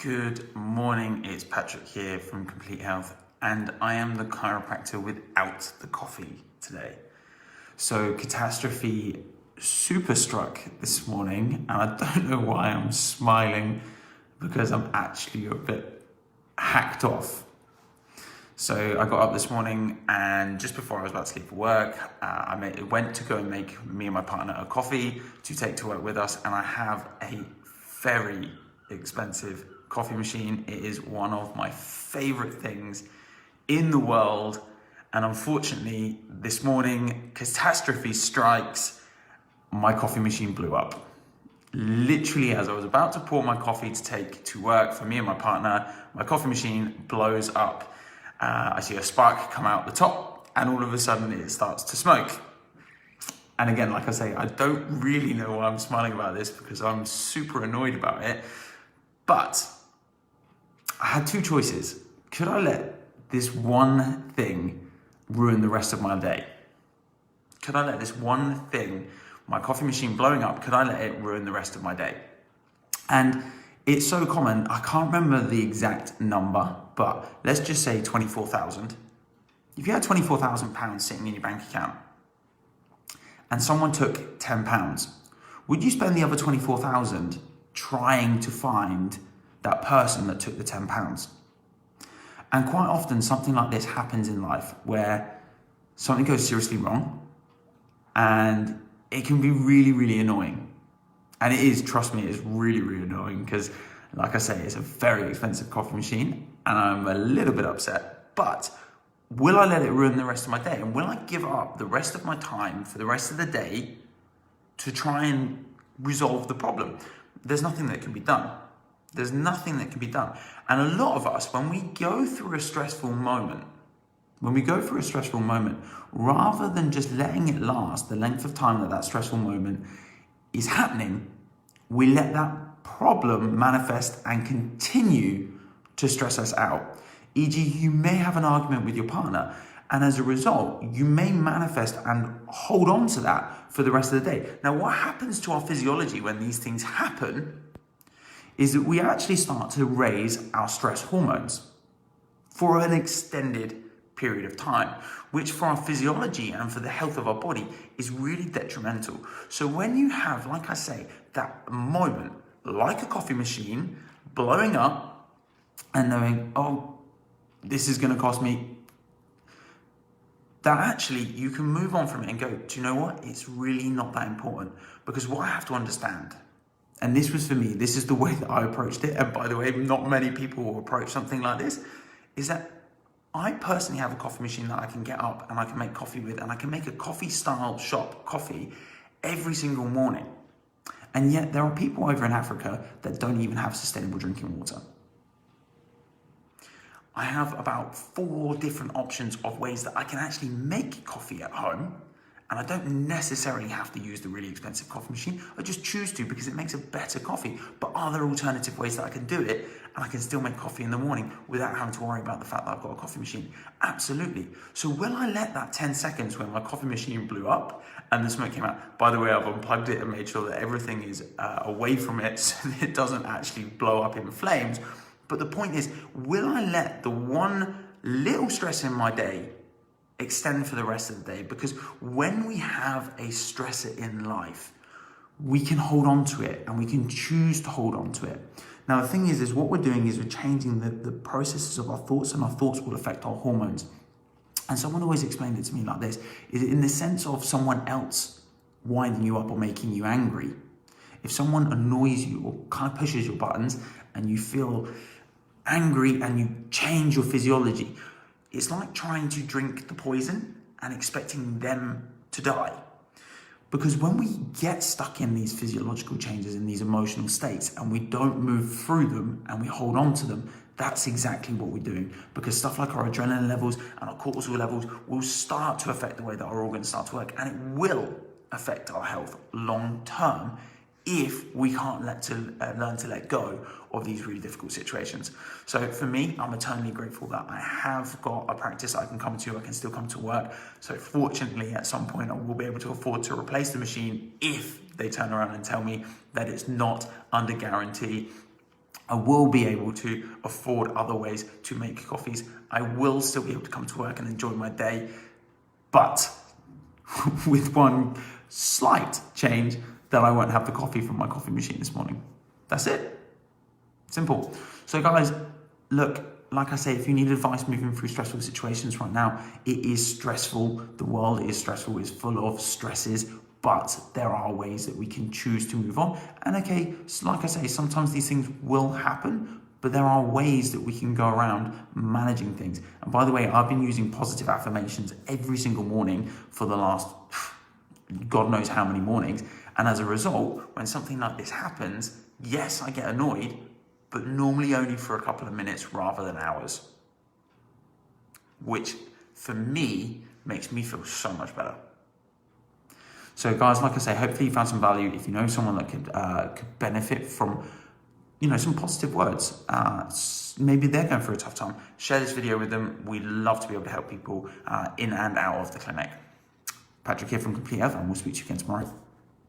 Good morning, it's Patrick here from Complete Health, and I am the chiropractor without the coffee today. So Catastrophe super struck this morning, and I don't know why I'm smiling, because I'm actually a bit hacked off. So I got up this morning, and just before I was about to leave for work, I went to go and make me and my partner a coffee to take to work with us, and I have a very expensive coffee machine. It is one of my favorite things in the world, and unfortunately this morning catastrophe strikes. My coffee machine blew up. Literally, as I was about to pour my coffee to take to work for me and my partner, my coffee machine blows up. I see a spark come out the top, and all of a sudden it starts to smoke. And again, like I say, I don't really know why I'm smiling about this, because I'm super annoyed about it. But I had two choices. Could I let this one thing ruin the rest of my day? Could I let this one thing, my coffee machine blowing up, could I let it ruin the rest of my day? And it's so common, I can't remember the exact number, but let's just say 24,000. If you had £24,000 sitting in your bank account and someone took £10, would you spend the other 24,000 trying to find that person that took the £10? And quite often something like this happens in life, where something goes seriously wrong, and it can be really, really annoying. And it is, trust me, it's really, really annoying, because like I say, it's a very expensive coffee machine and I'm a little bit upset. But will I let it ruin the rest of my day? And will I give up the rest of my time for the rest of the day to try and resolve the problem? There's nothing that can be done. There's nothing that can be done. And a lot of us, when we go through a stressful moment, rather than just letting it last the length of time that that stressful moment is happening, we let that problem manifest and continue to stress us out. E.g., you may have an argument with your partner, and as a result, you may manifest and hold on to that for the rest of the day. Now, what happens to our physiology when these things happen is that we actually start to raise our stress hormones for an extended period of time, which for our physiology and for the health of our body is really detrimental. So when you have, like I say, that moment, like a coffee machine blowing up and knowing, oh, this is going to cost me, that actually you can move on from it and go, do you know what? It's really not that important. Because what I have to understand, and this was for me, this is the way that I approached it, and by the way, not many people will approach something like this, is that I personally have a coffee machine that I can get up and I can make coffee with, and I can make a coffee style shop coffee every single morning. And yet there are people over in Africa that don't even have sustainable drinking water. I have about 4 different options of ways that I can actually make coffee at home, and I don't necessarily have to use the really expensive coffee machine. I just choose to, because it makes a better coffee. But are there alternative ways that I can do it and I can still make coffee in the morning without having to worry about the fact that I've got a coffee machine? Absolutely. So will I let that 10 seconds when my coffee machine blew up and the smoke came out? By the way, I've unplugged it and made sure that everything is away from it so that it doesn't actually blow up in flames. But the point is, will I let the one little stress in my day extend for the rest of the day? Because when we have a stressor in life, we can hold on to it, and we can choose to hold on to it. Now, the thing is what we're doing is we're changing the processes of our thoughts, and our thoughts will affect our hormones. And someone always explained it to me like this, is in the sense of someone else winding you up or making you angry. If someone annoys you or kind of pushes your buttons and you feel angry and you change your physiology, it's like trying to drink the poison and expecting them to die. Because when we get stuck in these physiological changes, in these emotional states, and we don't move through them and we hold on to them, that's exactly what we're doing. Because stuff like our adrenaline levels and our cortisol levels will start to affect the way that our organs start to work, and it will affect our health long term if we can't learn to let go of these really difficult situations. So for me, I'm eternally grateful that I have got a practice I can come to. I can still come to work. So fortunately, at some point, I will be able to afford to replace the machine if they turn around and tell me that it's not under guarantee. I will be able to afford other ways to make coffees. I will still be able to come to work and enjoy my day, but with one slight change, that I won't have the coffee from my coffee machine this morning. That's it. Simple. So guys, look, like I say, if you need advice moving through stressful situations right now, it is stressful. The world is stressful, it's full of stresses, but there are ways that we can choose to move on. And okay, so like I say, sometimes these things will happen, but there are ways that we can go around managing things. And by the way, I've been using positive affirmations every single morning for the last God knows how many mornings. And as a result, when something like this happens, yes, I get annoyed, but normally only for a couple of minutes rather than hours, which for me makes me feel so much better. So guys, like I say, hopefully you found some value. If you know someone that could benefit from, some positive words, maybe they're going through a tough time, share this video with them. We love to be able to help people in and out of the clinic. Patrick here from Complete Health, and we'll speak to you again tomorrow.